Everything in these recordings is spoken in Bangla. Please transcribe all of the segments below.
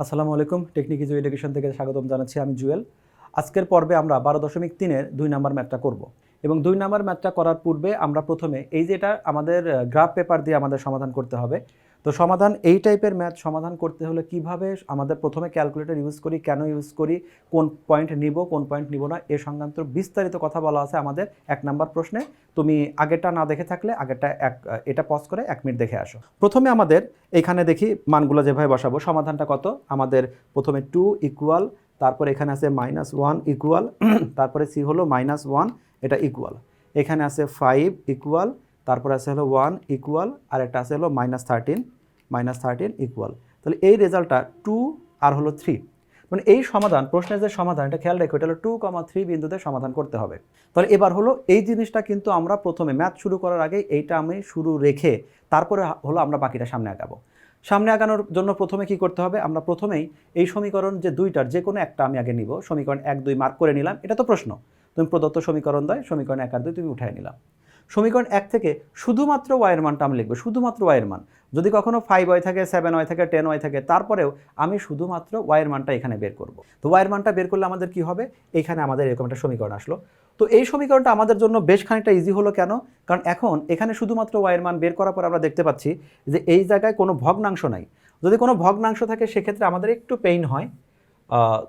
আসসালামু আলাইকুম। টেকনিক ইজ এডুকেশন থেকে স্বাগতম জানাচ্ছি। আমি জুয়েল। আজকের পর্বে আমরা 12.3-এর 2 নাম্বার ম্যাথটা করব এবং 2 নাম্বার ম্যাথটা করার পূর্বে আমরা প্রথমে এই যে এটা আমাদের গ্রাফ পেপার দিয়ে আমাদের সমাধান করতে হবে। তো সমাধান এই টাইপের ম্যাথ সমাধান করতে হলে কিভাবে আমাদের প্রথমে ক্যালকুলেটর ইউজ করি, কেন ইউজ করি, কোন পয়েন্ট নিব, কোন পয়েন্ট নিব না, এ সংক্রান্ত বিস্তারিত কথা বলা আছে আমাদের 1 নাম্বার প্রশ্নে। তুমি আগেরটা না দেখে থাকলে আগেরটা এটা পজ করে 1 মিনিট দেখে আসো। প্রথমে আমাদের এখানে দেখি মানগুলো যেভাবে বসাবো। সমাধানটা কত? আমাদের প্রথমে 2 ইকুয়াল, তারপরে এখানে আছে -1 ইকুয়াল, তারপরে সি হলো -1, এটা ইকুয়াল। এখানে আছে 5 ইকুয়াল, তারপরে আছে হলো 1 ইকুয়াল, আর একটা আছে হলো -13 ইকুয়াল। তাহলে এই রেজাল্টটা 2 আর হলো 3। মানে এই সমাধান, প্রশ্নের যে সমাধান, এটা খেয়াল রেখো, এটা হলো 2,3 বিন্দুতে সমাধান করতে হবে। তাহলে এবার হলো এই জিনিসটা কিন্তু আমরা প্রথমে ম্যাথ শুরু করার আগে এইটা আমি শুরু রেখে তারপরে হলো আমরা বাকিটা সামনে আগাবো। সামনে আগানোর জন্য প্রথমে কি করতে হবে? আমরা প্রথমেই এই সমীকরণ যে দুইটার যে কোনো একটা আমি আগে নিব। সমীকরণ 1, 2 মার্ক করে নিলাম। এটা তো প্রশ্ন, তুমি প্রদত্ত সমীকরণ দেয়, সমীকরণ 1 আর 2 তুমি উঠায় নিলাম। সমীকরণ 1 থেকে শুধুমাত্র y এর মানটা আমি লিখবো, শুধুমাত্র y এর মান। যদি কখনো 5y থাকে, 7y থাকে, 10y থাকে, তারপরেও আমি শুধুমাত্র y এর মানটা এখানে বের করব। তো y এর মানটা বের করলে আমাদের কি হবে? এখানে আমাদের এরকম একটা সমীকরণ আসলো। তো এই সমীকরণটা আমাদের জন্য বেশ খানিকটা ইজি হলো। কেন? কারণ এখন এখানে শুধুমাত্র y এর মান বের করার পর আমরা দেখতে পাচ্ছি যে এই জায়গায় কোনো ভগ্নাংশ নাই। যদি কোনো ভগ্নাংশ থাকে সেক্ষেত্রে আমাদের একটু পেইন হয়।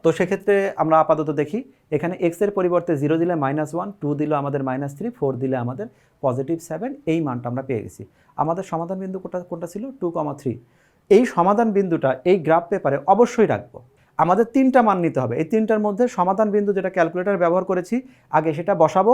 তো সেক্ষেত্রে আমরা আপাতত দেখি, এখানে x এর পরিবর্তে 0 দিলে -1, 2 দিলে আমাদের -3, 4 দিলে আমাদের +7, এই মানটা আমরা পেয়ে গেছি। আমাদের সমাধান বিন্দু কোনটা ছিল? 2,3। এই সমাধান বিন্দুটা এই গ্রাফ পেপারে অবশ্যই রাখবো। আমাদের 3টা মান নিতে হবে। এই 3টার মধ্যে সমাধান বিন্দু যেটা ক্যালকুলেটর ব্যবহার করেছি আগে সেটা বসাবো।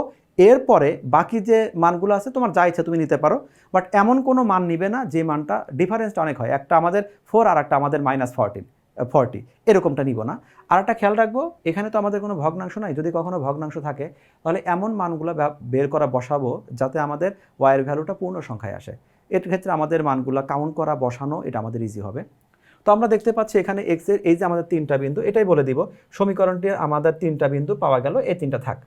এরপরে বাকি যে মানগুলো আছে তোমার যা ইচ্ছা তুমি নিতে পারো, বাট এমন কোনো মান নিবে না যে মানটা ডিফারেন্সটা অনেক হয়। একটা আমাদের 4 আর একটা আমাদের -40, এরকমটা নিব না। আর একটা খেয়াল রাখবো, এখানে তো আমাদের কোনো ভগ্নাংশ নাই। যদি কখনো ভগ্নাংশ থাকে তাহলে এমন মানগুলো বের করা বসাবো যাতে আমাদের ওয়াইয়ের ভ্যালুটা পূর্ণ সংখ্যায় আসে। এর ক্ষেত্রে আমাদের মানগুলো কাউন্ট করা বসানো এটা আমাদের ইজি হবে। তো আমরা দেখতে পাচ্ছি এখানে এক্স এর এই যে আমাদের 3টা বিন্দু, এটাই বলে দিব সমীকরণটি আমাদের 3টা বিন্দু পাওয়া গেল, এই 3টা থাক।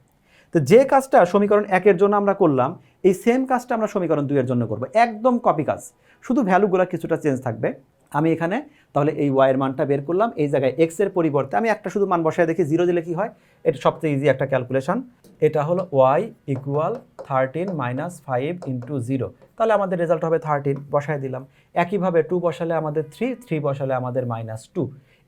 তো যে কাজটা সমীকরণ 1-এর জন্য আমরা করলাম, এই সেম কাজটা আমরা সমীকরণ 2-এর জন্য করব। একদম কপি কাজ, শুধু ভ্যালুগুলো কিছুটা চেঞ্জ থাকবে। আমি এখানে তাহলে এই y এর মানটা বের করলাম। এই জায়গায় x এর পরিবর্তে আমি একটা শুধু মান বসায় দেখি 0 দিলে কি হয়। এটা সবচেয়ে ইজি একটা ক্যালকুলেশন। এটা হলো y = 13 - 5 × 0। তাহলে আমাদের রেজাল্ট হবে 13, বসায় দিলাম। একইভাবে 2 বসালে আমাদের 3, 3 বসালে আমাদের -2।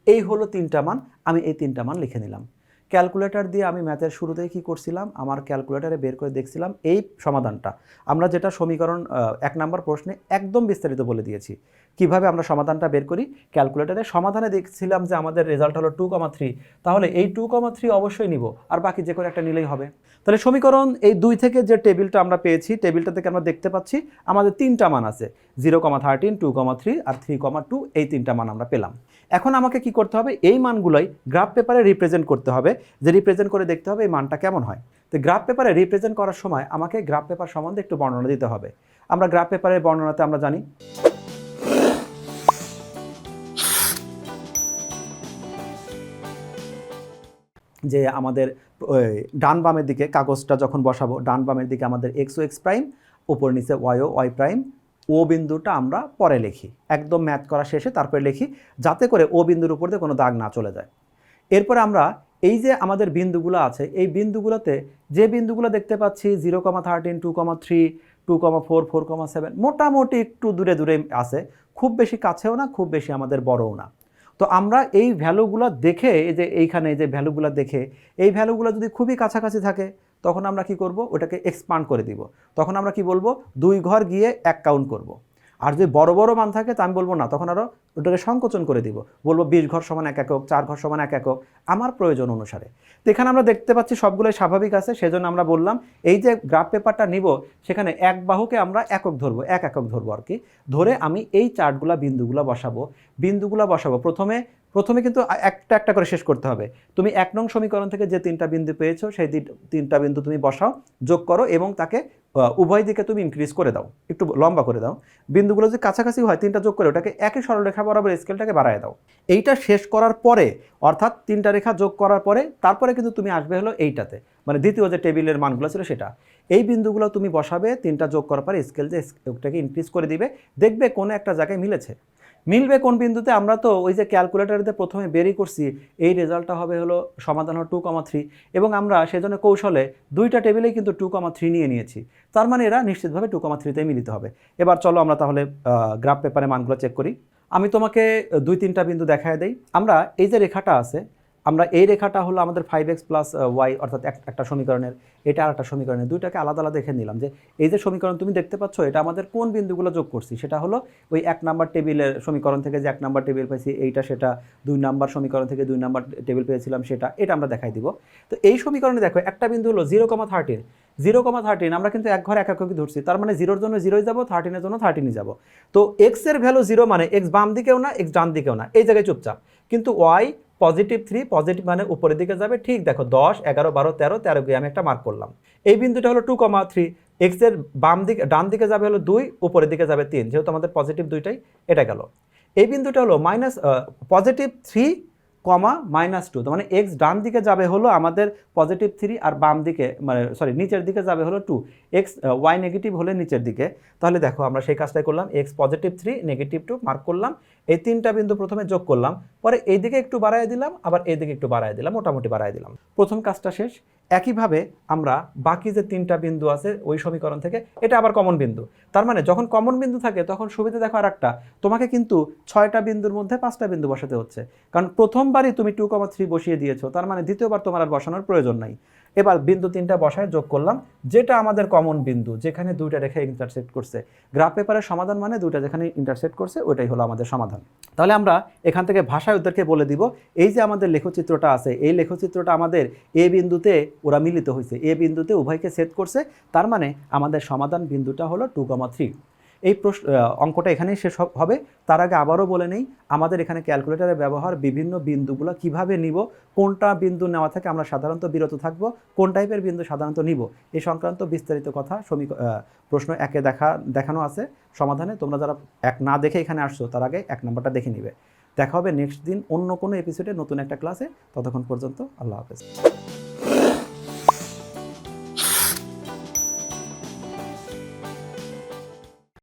এই হলো 3টা মান। আমি এই 3টা মান লিখে নিলাম। ক্যালকুলেটর দিয়ে আমি ম্যাথের শুরুতেই কি করছিলাম, আমার ক্যালকুলেটরে বের করে দেখছিলাম এই সমাধানটা। আমরা যেটা সমীকরণ 1 নাম্বার প্রশ্নে একদম বিস্তারিত বলে দিয়েছি কিভাবে আমরা সমাধানটা বের করি। ক্যালকুলেটরে সমাধানে দেখছিলাম যে আমাদের রেজাল্ট হলো 2,3, তাহলে এই 2,3 অবশ্যই নিব, আর বাকি যে কোনো একটা নিলেই হবে। তাহলে সমীকরণ এই 2 থেকে যে টেবিলটা আমরা পেয়েছি, টেবিলটা থেকে আমরা দেখতে পাচ্ছি আমাদের 3টা মান আছে, 0,13, 2,3 আর 3,2। এই 3টা মান আমরা পেলাম। এখন আমাকে কি করতে হবে? এই মানগুলোই গ্রাফ পেপারে রিপ্রেজেন্ট করতে হবে, যে রিপ্রেজেন্ট করে দেখতে হবে এই মানটা কেমন হয়। তো গ্রাফ পেপারে রিপ্রেজেন্ট করার সময় আমাকে গ্রাফ পেপার সম্বন্ধে একটু বর্ণনা দিতে হবে। আমরা গ্রাফ পেপারের বর্ণনাতে আমরা জানি যে আমাদের ডান বামের দিকে কাগজটা যখন বসাবো, ডান বামের দিকে আমাদের x ও x প্রাইম, উপর নিচে y ও y প্রাইম। ও বিন্দুটা আমরা পরে লিখি, একদম ম্যাথ করা শেষে তারপরে লিখি, যাতে করে ও বিন্দুর উপর দিয়ে কোনো দাগ না চলে যায়। এরপরে আমরা এই যে আমাদের বিন্দুগুলো আছে, এই বিন্দুগুলোতে যে বিন্দুগুলো দেখতে পাচ্ছি 0,13, 2,3, 2,4, 4,7, মোটামুটি একটু দূরে দূরে আছে, খুব বেশি কাছেও না, খুব বেশি আমাদের বড়ও না। তো আমরা এই ভ্যালুগুলো দেখে, এই যে এইখানে যে ভ্যালুগুলো দেখে, এই ভ্যালুগুলো যদি খুবই কাছাকাছি থাকে তখন আমরা কি করব? ওটাকে এক্সপান্ড করে দিব। তখন আমরা কি বলবো? 2 ঘর গিয়ে 1 কাউন্ট করব। আর যদি বড় বড় মান থাকে তা আমি বলবো না, তখন আরও ওটাকে সংকোচন করে দিব, বলবো 20 ঘর সমান 1 একক, 4 ঘর সমান 1 একক, আমার প্রয়োজন অনুসারে। তো এখানে আমরা দেখতে পাচ্ছি সবগুলোই স্বাভাবিক আছে, সেজন্য আমরা বললাম এই যে গ্রাফ পেপারটা নিব সেখানে এক বাহুকে আমরা একক ধরবো, 1 একক ধরবো আর কি। ধরে আমি এই চার্টগুলা বিন্দুগুলো বসাবো। প্রথমে কিন্তু একটা একটা করে শেষ করতে হবে। তুমি 1 নং সমীকরণ থেকে যে 3টা বিন্দু পেয়েছো সেই 3টা বিন্দু তুমি বসাও, যোগ করো এবং তাকে উভয় দিকে তুমি ইনক্রিজ করে দাও, একটু লম্বা করে দাও। বিন্দুগুলো যদি কাছাকাছি হয় 3টা যোগ করে ওটাকে একই সরলরেখা বরাবর স্কেলটাকে বাড়ায় দাও। এইটা শেষ করার পরে, অর্থাৎ 3টা রেখা যোগ করার পরে তারপরে কিন্তু তুমি আসবে হলো এইটাতে, মানে দ্বিতীয় যে টেবিলের মানগুলো ছিল সেটা। এই বিন্দুগুলো তুমি বসাবে, 3টা যোগ করার পরে স্কেল যে ওটাকে ইনক্রিজ করে দিবে, দেখবে কোনো একটা জায়গায় মিলেছে। মিলবে কোন বিন্দুতে? আমরা তো ওই যে ক্যালকুলেটরতে প্রথমে বেরই করছি এই রেজাল্টটা হবে হলো সমাধান হলো 2,3 এবং আমরা সেজন্য কৌশলে দুইটা টেবিলেই কিন্তু 2,3 নিয়ে নিয়েছি। তার মানে এরা নিশ্চিতভাবে 2,3তে মিলিত হবে। এবার চলো আমরা তাহলে গ্রাফ পেপারে মানগুলো চেক করি। আমি তোমাকে 2-3টা বিন্দু দেখায় দেই। আমরা এই যে রেখাটা আছে, আমরা এই রেখাটা হলো আমাদের 5x + y অর্থাৎ একটা সমীকরণের, এটা আর একটা সমীকরণের, দুইটাকে আলাদা আলাদা দেখে নিলাম যে এই যে সমীকরণ তুমি দেখতে পাচ্ছ এটা আমাদের কোন বিন্দুগুলো যোগ করছি, সেটা হলো ওই 1 নাম্বার টেবিলের সমীকরণ থেকে যে 1 নাম্বার টেবিল পেয়েছি এইটা, সেটা 2 নাম্বার সমীকরণ থেকে 2 নাম্বার টেবিল পেয়েছিলাম সেটা, এটা আমরা দেখাই দিব। তো এই সমীকরণে দেখো একটা বিন্দু হলো 0,13, 0,13 আমরা কিন্তু এক ঘরে একাকি ধরছি, তার মানে 0-র জন্য 0ই যাব, 13-এর জন্য 13ই যাব। তো x এর ভ্যালু 0 মানে x বাম দিকেও না x ডান দিকেও না, এই জায়গায় চুপচাপ। কিন্তু y +3 পজিটিভ মানে উপরের দিকে যাবে, ঠিক দেখো 10, 11, 12, 13 গিয়ে আমি একটা মার্ক করলাম। এই বিন্দুটা হলো 2,3, x এর বাম দিকে ডান দিকে যাবে হলো 2, উপরের দিকে যাবে 3, যেহেতু আমাদের পজিটিভ দুইটাই, এটা গেল। এই বিন্দুটা হলো +3, -2, তার মানে x ডান দিকে যাবে হলো আমাদের +3 আর বাম দিকে মানে নিচের দিকে যাবে হলো 2, y নেগেটিভ হলে নিচের দিকে। তাহলে দেখো আমরা সেই কাজটাই করলাম, x +3 -2 মার্ক করলাম। এই তিনটা বিন্দু প্রথমে যোগ করলাম, পরে এই দিকে একটু বাড়ায় দিলাম, আবার এই দিকে একটু বাড়ায় দিলাম, মোটামুটি বাড়ায় দিলাম। প্রথম কাজটা শেষ। একইভাবে আমরা বাকি যে তিনটা বিন্দু আছে ওই সমীকরণ থেকে, এটা আবার কমন বিন্দু। তার মানে যখন কমন বিন্দু থাকে তখন সুবিধা দেখো আর একটা, তোমাকে কিন্তু 6টা বিন্দুর মধ্যে 5টা বিন্দু বসাতে হচ্ছে, কারণ প্রথমবারই তুমি 2,3 বসিয়ে দিয়েছো, তার মানে দ্বিতীয়বার তোমার আর বসানোর প্রয়োজন নাই। এবার বিন্দু তিনটা বসায় যোগ করলাম, যেটা আমাদের কমন বিন্দু, যেখানে দুইটা রেখা ইন্টারসেক্ট করছে। গ্রাফ পেপারের সমাধান মানে দুইটা যেখানে ইন্টারসেক্ট করছে ওইটাই হলো আমাদের সমাধান। তাহলে আমরা এখান থেকে ভাষায় ওদেরকে বলে দিব, এই যে আমাদের লেখচিত্রটা আছে, এই লেখচিত্রটা আমাদের এ বিন্দুতে ওরা মিলিত হয়েছে, এ বিন্দুতে উভয়কে ছেদ করছে, তার মানে আমাদের সমাধান বিন্দুটা হলো 2,3। এই অঙ্কটা এখানেই শেষ হবে। তার আগে আবারও বলে নেই, আমাদের এখানে ক্যালকুলেটরের ব্যবহার, বিভিন্ন বিন্দুগুলো কিভাবে নিব, কোনটা বিন্দু নেওয়া থেকে আমরা সাধারণত বিরত থাকব, কোন টাইপের বিন্দু সাধারণত নিব, এই সংক্রান্ত বিস্তারিত কথা প্রশ্ন 1-এ দেখানো আছে সমাধানে। তোমরা যারা 1 না দেখে এখানে আসছো তার আগে 1 নম্বরটা দেখে নিবে। দেখা হবে নেক্সট দিন অন্য কোনো এপিসোডে নতুন একটা ক্লাসে। ততক্ষণ পর্যন্ত আল্লাহ হাফেজ।